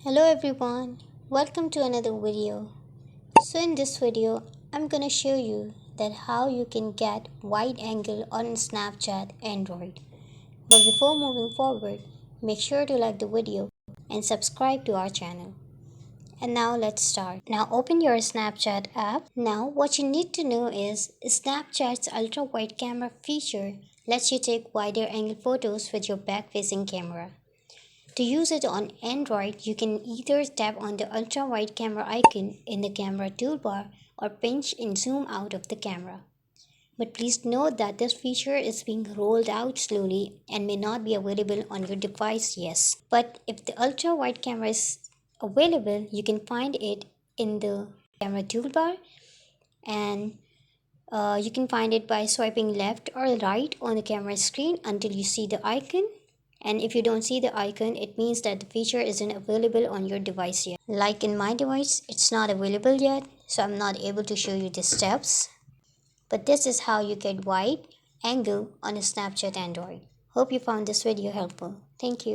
Hello everyone, welcome to another video. So in this video, I'm gonna show you that how you can get wide angle on Snapchat Android. But before moving forward, make sure to like the video and subscribe to our channel. And now let's start. Now open your Snapchat app. Now what you need to know is Snapchat's ultra wide camera feature lets you take wider angle photos with your back facing camera. To use it on Android, you can either tap on the ultra wide camera icon in the camera toolbar or pinch and zoom out of the camera. But please note that this feature is being rolled out slowly and may not be available on your device yet. But if the ultra wide camera is available, you can find it in the camera toolbar and you can find it by swiping left or right on the camera screen until you see the icon. And if you don't see the icon, it means that the feature isn't available on your device yet. Like in my device, it's not available yet, so I'm not able to show you the steps. But this is how you get wide angle on a Snapchat Android. Hope you found this video helpful. Thank you.